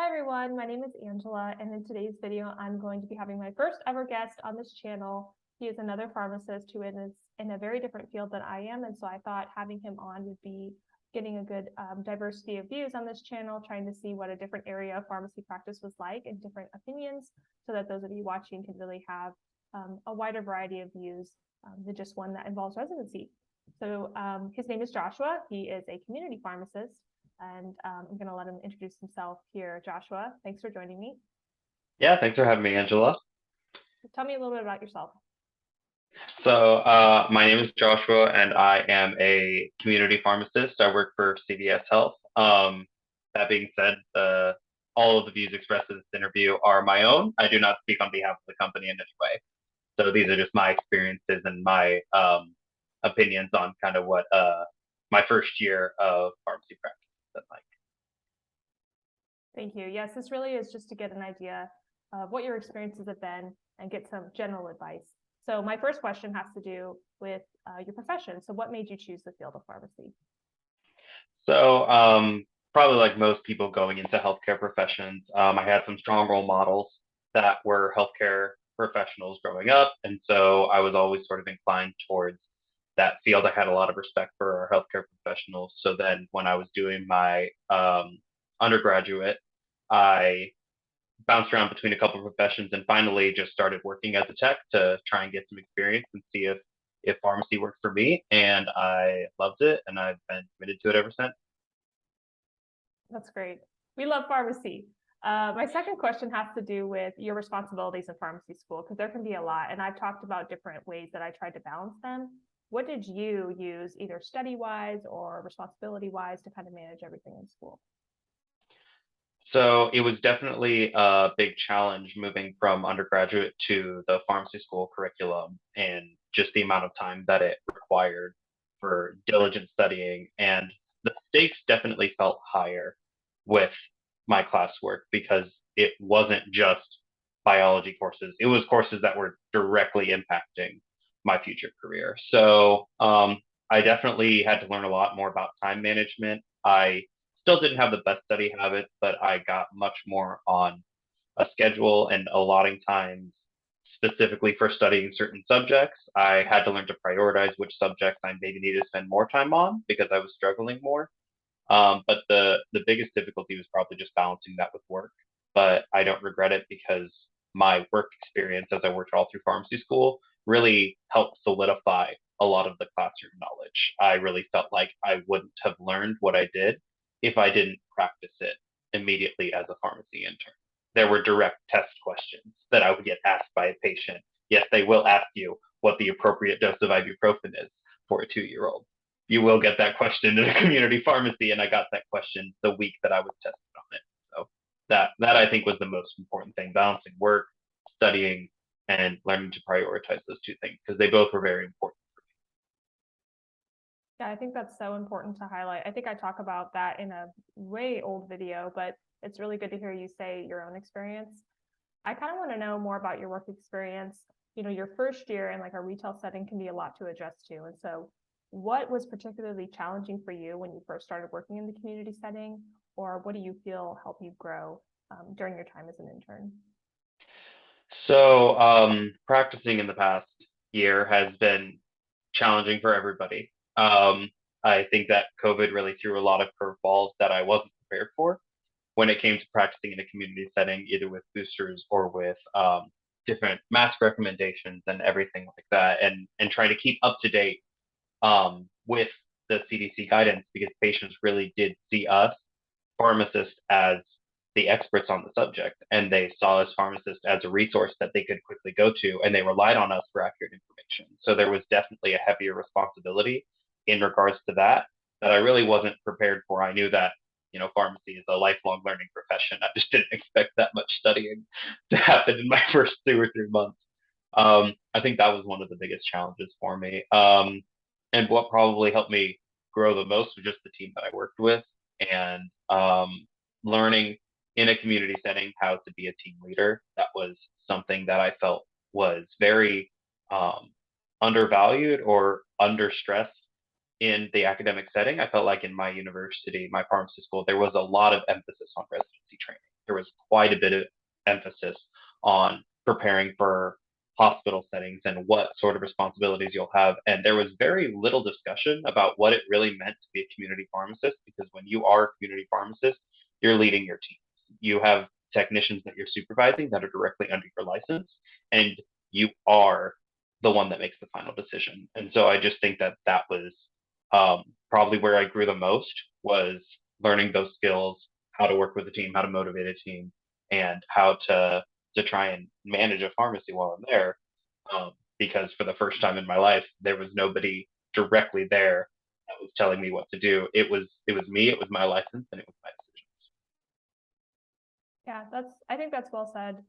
Hi everyone, my name is Angela, and in today's video, I'm going to be having my first ever guest on this channel. He is another pharmacist who is in a very different field than I am, and so I thought having him on would be getting a good diversity of views on this channel, trying to see what a different area of pharmacy practice was like and different opinions, so that those of you watching can really have a wider variety of views than just one that involves residency. So his name is Joshua. He is a community pharmacist. And I'm going to let him introduce himself here. Joshua, thanks for joining me. Yeah, thanks for having me, Angela. Tell me a little bit about yourself. So, my name is Joshua, and I am a community pharmacist. I work for CVS Health. That being said, all of the views expressed in this interview are my own. I do not speak on behalf of the company in any way. So these are just my experiences and my opinions on kind of what my first year of pharmacy practice has been like. Thank you. Yes, this really is just to get an idea of what your experiences have been and get some general advice. So my first question has to do with your profession. So what made you choose the field of pharmacy? So, probably like most people going into healthcare professions, I had some strong role models that were healthcare professionals growing up. And so I was always sort of inclined towards that field. I had a lot of respect for our healthcare professionals. So then when I was doing my undergraduate, I bounced around between a couple of professions and finally just started working as a tech to try and get some experience and see if pharmacy worked for me. And I loved it, and I've been committed to it ever since. That's great. We love pharmacy. My second question has to do with your responsibilities in pharmacy school, because there can be a lot. And I've talked about different ways that I tried to balance them. What did you use, either study-wise or responsibility-wise, to kind of manage everything in school? So it was definitely a big challenge moving from undergraduate to the pharmacy school curriculum and just the amount of time that it required for diligent studying. And the stakes definitely felt higher with my classwork because it wasn't just biology courses, it was courses that were directly impacting my future career. So I definitely had to learn a lot more about time management. I still didn't have the best study habits, but I got much more on a schedule and allotting times specifically for studying certain subjects. I had to learn to prioritize which subjects I maybe needed to spend more time on because I was struggling more. But the biggest difficulty was probably just balancing that with work. But I don't regret it because my work experience as I worked all through pharmacy school really helped solidify a lot of the classroom knowledge. I really felt like I wouldn't have learned what I did if I didn't practice it immediately as a pharmacy intern. There were direct test questions that I would get asked by a patient. Yes, they will ask you what the appropriate dose of ibuprofen is for a 2-year-old. You will get that question in a community pharmacy, and I got that question the week that I was tested on it. So that I think was the most important thing: balancing work, studying, and learning to prioritize those two things because they both were very important. Yeah, I think that's so important to highlight. I think I talk about that in a way old video, but it's really good to hear you say your own experience. I kind of want to know more about your work experience. You know, your first year in like a retail setting can be a lot to adjust to. And so what was particularly challenging for you when you first started working in the community setting, or what do you feel helped you grow during your time as an intern? So practicing in the past year has been challenging for everybody. I think that COVID really threw a lot of curveballs that I wasn't prepared for when it came to practicing in a community setting, either with boosters or with different mask recommendations and everything like that, and trying to keep up to date with the CDC guidance because patients really did see us pharmacists as the experts on the subject, and they saw us pharmacists as a resource that they could quickly go to, and they relied on us for accurate information. So there was definitely a heavier responsibility in regards to that that I really wasn't prepared for. I knew that pharmacy is a lifelong learning profession. I just didn't expect that much studying to happen in my first 2 or 3 months. I think that was one of the biggest challenges for me. And what probably helped me grow the most was just the team that I worked with and learning in a community setting how to be a team leader. That was something that I felt was very undervalued or under stressed in the academic setting. I felt like in my university, my pharmacy school, there was a lot of emphasis on residency training. there was quite a bit of emphasis on preparing for hospital settings and what sort of responsibilities you'll have. And there was very little discussion about what it really meant to be a community pharmacist, because when you are a community pharmacist, you're leading your team. You have technicians that you're supervising that are directly under your license, and you are the one that makes the final decision. And so I just think that that was probably where I grew the most, was learning those skills, how to work with a team, how to motivate a team, and how to try and manage a pharmacy while I'm there. Because for the first time in my life, there was nobody directly there that was telling me what to do. It was me, it was my license, and it was my decisions. Yeah, I think that's well said.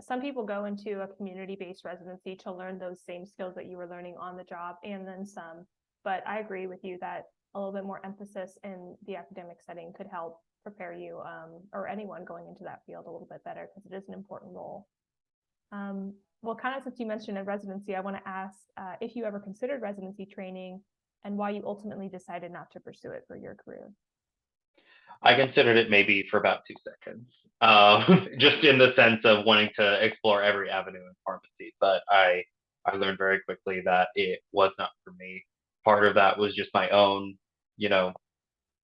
Some people go into a community-based residency to learn those same skills that you were learning on the job, and then some. But I agree with you that a little bit more emphasis in the academic setting could help prepare you, or anyone going into that field, a little bit better, because it is an important role. Well, kind of since you mentioned a residency, I want to ask if you ever considered residency training and why you ultimately decided not to pursue it for your career. I considered it maybe for about 2 seconds, just in the sense of wanting to explore every avenue in pharmacy. But I learned very quickly that it was not for me. Part of that was just my own, you know,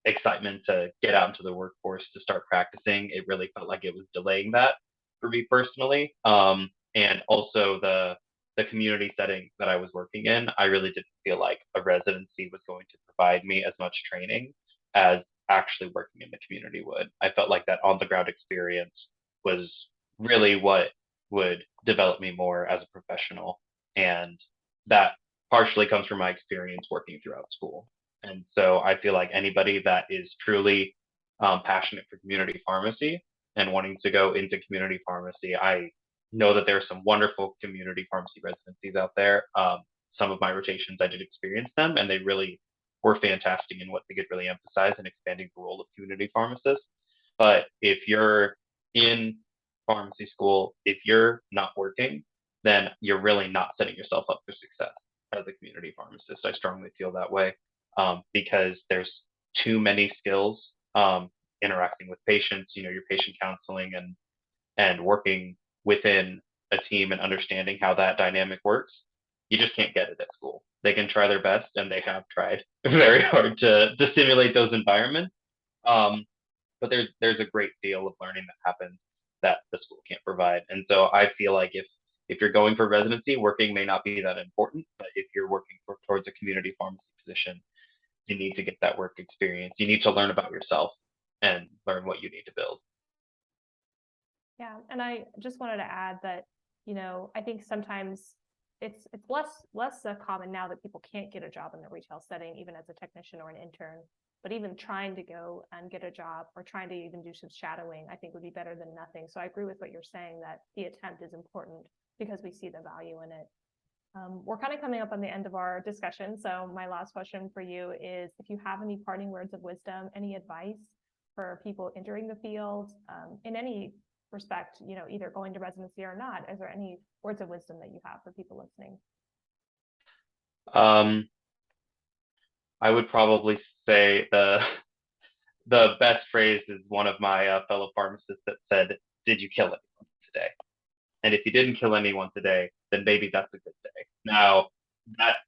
excitement to get out into the workforce, to start practicing. It really felt like it was delaying that for me personally. And also the community setting that I was working in, I really didn't feel like a residency was going to provide me as much training as actually working in the community would. I felt like that on the ground experience was really what would develop me more as a professional. And that partially comes from my experience working throughout school. And so I feel like anybody that is truly passionate for community pharmacy and wanting to go into community pharmacy, I know that there are some wonderful community pharmacy residencies out there. Some of my rotations, I did experience them, and they really were fantastic in what they could really emphasize in expanding the role of community pharmacists. But if you're in pharmacy school, if you're not working, then you're really not setting yourself up for success as a community pharmacist. I strongly feel that way, because there's too many skills, interacting with patients, your patient counseling, and working within a team and understanding how that dynamic works. You just can't get it at school. They can try their best, and they have tried very hard to simulate those environments. Um, but there's a great deal of learning that happens that the school can't provide. And so I feel like if you're going for residency, working may not be that important, but if you're working towards a community pharmacy position, you need to get that work experience. You need to learn about yourself and learn what you need to build. Yeah, and I just wanted to add that, I think sometimes it's less common now that people can't get a job in the retail setting, even as a technician or an intern. But even trying to go and get a job or trying to even do some shadowing, I think would be better than nothing. So I agree with what you're saying, that the attempt is important because we see the value in it. We're kind of coming up on the end of our discussion. So my last question for you is, if you have any parting words of wisdom, any advice for people entering the field, in any respect, either going to residency or not, is there any words of wisdom that you have for people listening? Um, I would probably say the best phrase is one of my fellow pharmacists that said, "Did you kill anyone today?" And if you didn't kill anyone today, then maybe that's a good day. Now,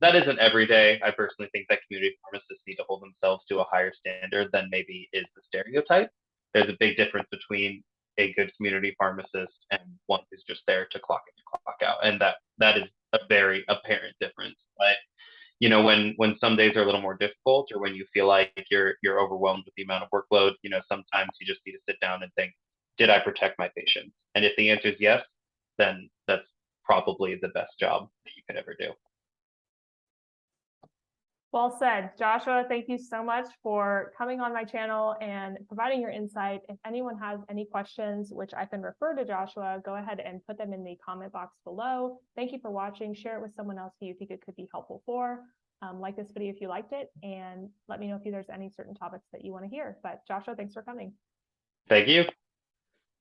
that isn't every day. I personally think that community pharmacists need to hold themselves to a higher standard than maybe is the stereotype. There's a big difference between a good community pharmacist and one who's just there to clock in and clock out, and that is a very apparent difference. But when some days are a little more difficult, or when you feel like you're overwhelmed with the amount of workload, sometimes you just need to sit down and think, did I protect my patients? And if the answer is yes, then that's probably the best job that you could ever do. Well said, Joshua. Thank you so much for coming on my channel and providing your insight. If anyone has any questions, which I can refer to Joshua, go ahead and put them in the comment box below. Thank you for watching. Share it with someone else who you think it could be helpful for. Like this video if you liked it, and let me know if there's any certain topics that you want to hear. But Joshua, thanks for coming. Thank you.